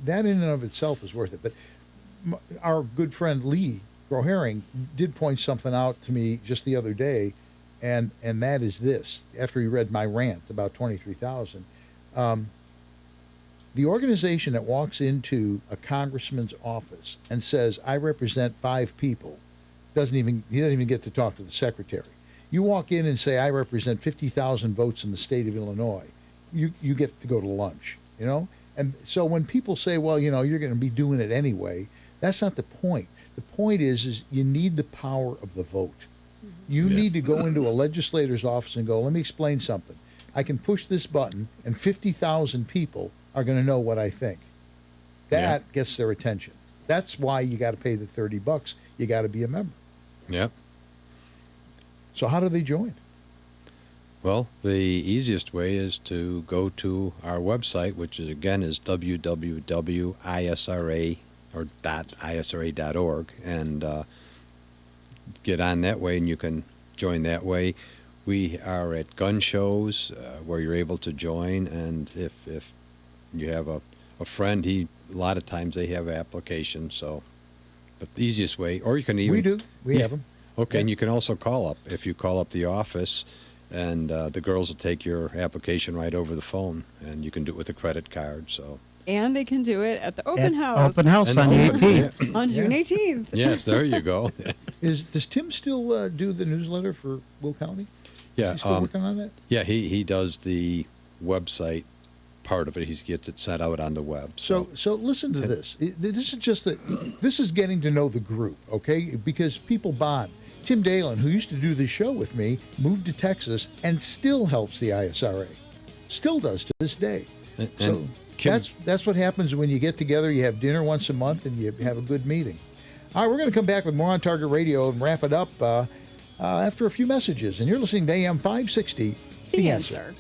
in and of itself is worth it. But our good friend Lee Groharing did point something out to me just the other day, and that is this. After he read my rant about 23,000, the organization that walks into a congressman's office and says, "I represent 5 people," he doesn't even get to talk to the secretary. You walk in and say, "I represent 50,000 votes in the state of Illinois," you get to go to lunch, you know? And so when people say, well, you know, you're going to be doing it anyway, that's not the point. The point is you need the power of the vote. You need to go into a legislator's office and go, let me explain something. I can push this button and 50,000 people are going to know what I think. That gets their attention. That's why you got to pay the $30. You got to be a member. Yep. So how do they join? Well, the easiest way is to go to our website, which is www.isra.org, and get on that way, and you can join that way. We are at gun shows where you're able to join, and if you have a friend, a lot of times they have applications. So, but the easiest way, or you can even we have them. Okay, and you can also call up. If you call up the office, and the girls will take your application right over the phone, and you can do it with a credit card. So. And they can do it at the open house. Open house on the 18th. On June 18th. Yes, there you go. Does Tim still do the newsletter for Will County? Yeah. Is he still working on that? Yeah, he does the website part of it. He gets it set out on the web. So listen to this. This is just this is getting to know the group, okay? Because people bond. Tim Dalen, who used to do this show with me, moved to Texas and still helps the ISRA. Still does to this day. And that's what happens when you get together, you have dinner once a month, and you have a good meeting. All right, we're going to come back with more on Target Radio and wrap it up after a few messages. And you're listening to AM560, The Answer.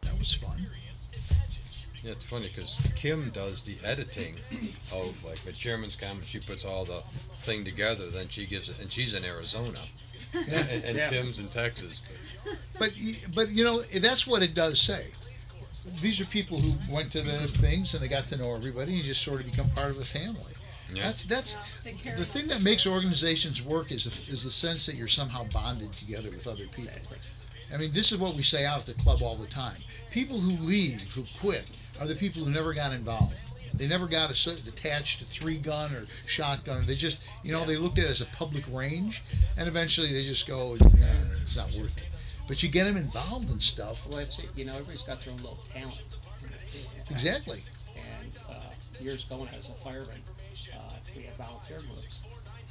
That was fun. Yeah, it's funny because Kim does the editing of like the chairman's comment. She puts all the thing together, then she gives it, and she's in Arizona, and Tim's in Texas. But you know, that's what it does say. These are people who went to the things and they got to know everybody. You just sort of become part of the family. Yeah. That's the thing that makes organizations work is the sense that you're somehow bonded together with other people. I mean, this is what we say out at the club all the time. People who leave, who quit, are the people who never got involved. They never got attached to 3-gun or shotgun. They just, they looked at it as a public range, and eventually they just go, it's not worth it. But you get them involved in stuff. Well, it's, everybody's got their own little talent. Exactly. And years ago, as a fireman, we had volunteer groups.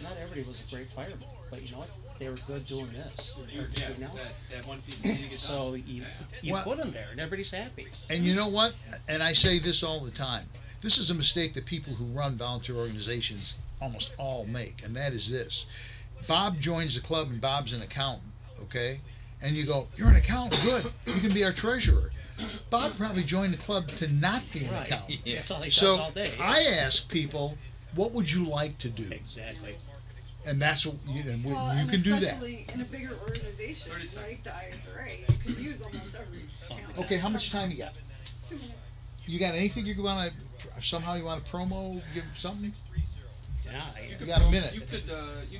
Not everybody was a great fireman, but you know what? They were good doing this. That one piece that you get so you put them there, and everybody's happy. And you know what? And I say this all the time. This is a mistake that people who run volunteer organizations almost all make, and that is this. Bob joins the club, and Bob's an accountant, okay? And you go, you're an accountant, good. You can be our treasurer. Bob probably joined the club to not be an accountant. Yeah. That's all he does So all day. I ask people, what would you like to do? Exactly. And that's what you can do that. Especially in a bigger organization like the ISRA, you can use almost every account. Okay, how much time you got? 2 minutes. You got anything you want to somehow you want to promo? Give something? Yeah, you got a minute. You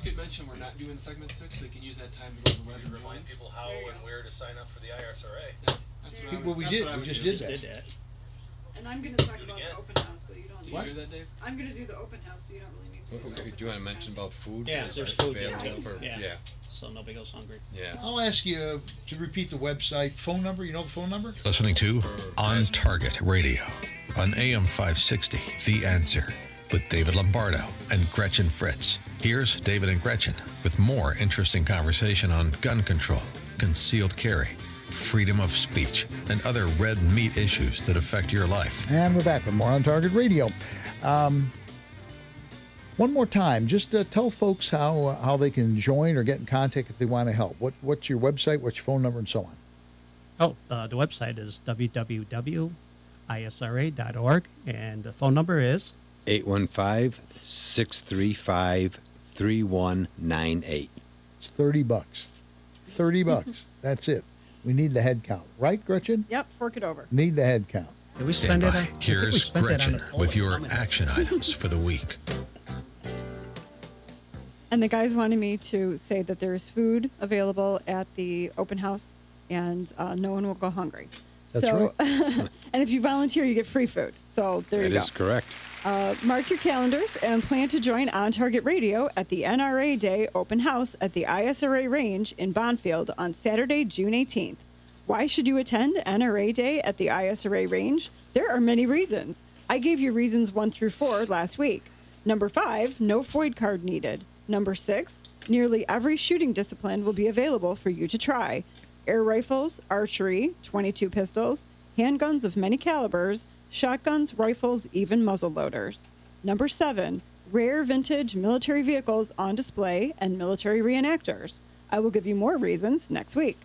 could mention we're not doing segment 6, so you can use that time to go to the web and remind people how and where to sign up for the ISRA. Yeah, we just did that. And I'm going to talk about the open house, so you don't. What? You hear that, Dave? I'm going to do the open house, so you don't really need to. Do you want to mention about food? Yeah, Is there's that food. available Yeah. So nobody goes hungry. Yeah. I'll ask you to repeat the website, phone number. You know the phone number? Listening to On Target Radio on AM560 The Answer with David Lombardo and Gretchen Fritz. Here's David and Gretchen with more interesting conversation on gun control, concealed carry, freedom of speech, and other red meat issues that affect your life. And we're back with more on Target Radio. One more time, just tell folks how they can join or get in contact if they want to help. What's your website, what's your phone number, and so on? The website is www.isra.org, and the phone number is 815-635-3198. It's $30. $30. That's it. We need the head count. Right, Gretchen? Yep, fork it over. Need the head count. Did we Stand spend by. it on, Here's Gretchen with your action items for the week. And the guys wanted me to say that there is food available at the open house, and no one will go hungry. That's right. And if you volunteer, you get free food. So there you go. That is correct. Mark your calendars and plan to join On Target Radio at the NRA Day Open House at the ISRA Range in Bonfield on Saturday, June 18th. Why should you attend NRA Day at the ISRA Range? There are many reasons. I gave you reasons 1 through 4 last week. Number 5, no FOID card needed. Number 6, nearly every shooting discipline will be available for you to try. Air rifles, archery, 22 pistols, handguns of many calibers, shotguns, rifles, even muzzle loaders. Number 7, rare vintage military vehicles on display and military reenactors. I will give you more reasons next week.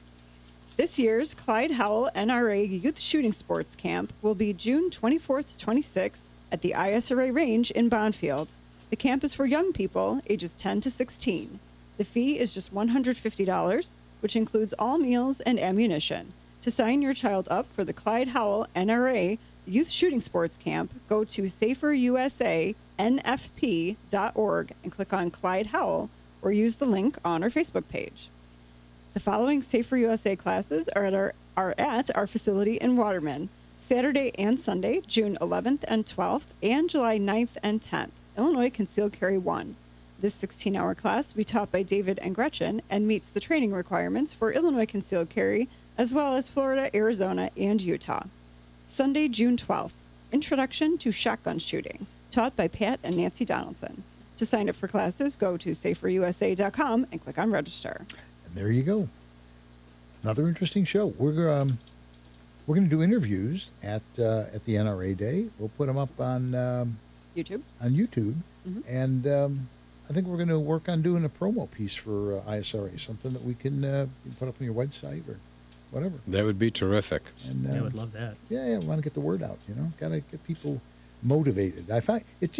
This year's Clyde Howell NRA Youth Shooting Sports Camp will be June 24th to 26th at the ISRA Range in Bonfield. The camp is for young people, ages 10 to 16. The fee is just $150, which includes all meals and ammunition. To sign your child up for the Clyde Howell NRA Youth Shooting Sports Camp, go to saferusanfp.org and click on Clyde Howell or use the link on our Facebook page. The following Safer USA classes are at our facility in Waterman, Saturday and Sunday, June 11th and 12th, and July 9th and 10th. Illinois Concealed Carry 1. This 16-hour class will be taught by David and Gretchen and meets the training requirements for Illinois Concealed Carry, as well as Florida, Arizona, and Utah. Sunday, June 12th, Introduction to Shotgun Shooting, taught by Pat and Nancy Donaldson. To sign up for classes, go to saferusa.com and click on Register. And there you go. Another interesting show. We're going to do interviews at the NRA Day. We'll put them up on YouTube. Mm-hmm. And I think we're going to work on doing a promo piece for ISRA, something that we can put up on your website or whatever. That would be terrific. And I would love that. Yeah, we want to get the word out. Got to get people motivated. I find it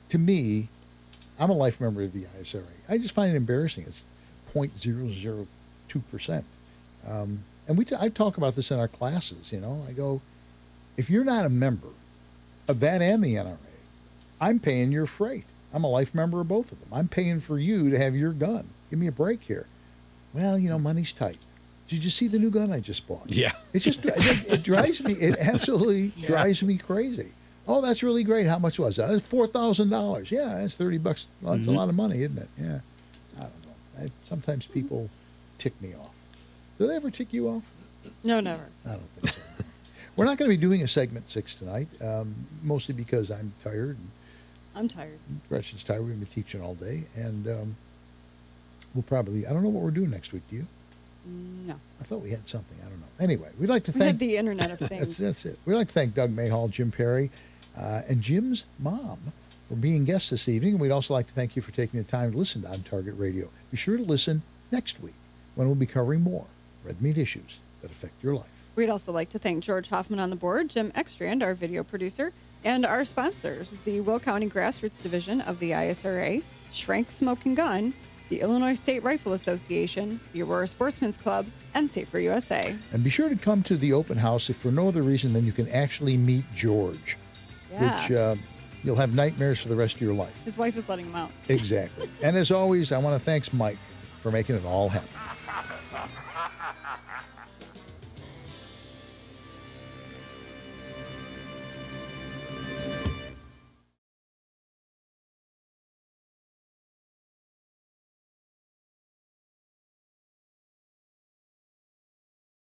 to me, I'm a life member of the ISRA. I just find it embarrassing. It's 0.002%. And I talk about this in our classes. I go, if you're not a member of that and the NRA, I'm paying your freight. I'm a life member of both of them. I'm paying for you to have your gun. Give me a break here. Well, money's tight. Did you see the new gun I just bought? Yeah. It's just, it drives me, it absolutely drives me crazy. Oh, that's really great. How much was that? It's $4,000. Yeah, that's $30. Well, that's a lot of money, isn't it? Yeah. I don't know. Sometimes people tick me off. Do they ever tick you off? No, never. I don't think so. We're not going to be doing a segment 6 tonight, mostly because I'm tired. I'm tired. Gretchen's tired. We've been teaching all day. And we'll probably, I don't know what we're doing next week. Do you? No. I thought we had something. I don't know. Anyway, we'd like to We thank... have the Internet of Things. That's it. We'd like to thank Doug Mayhall, Jim Perry, and Jim's mom for being guests this evening. And we'd also like to thank you for taking the time to listen to On Target Radio. Be sure to listen next week when we'll be covering more red meat issues that affect your life. We'd also like to thank George Hoffman on the board, Jim Ekstrand, our video producer, and our sponsors, the Will County Grassroots Division of the ISRA, Schrank Smoke and Gun, the Illinois State Rifle Association, the Aurora Sportsman's Club, and Safer USA. And be sure to come to the open house if for no other reason than you can actually meet George, which you'll have nightmares for the rest of your life. His wife is letting him out. Exactly. And as always, I want to thank Mike for making it all happen.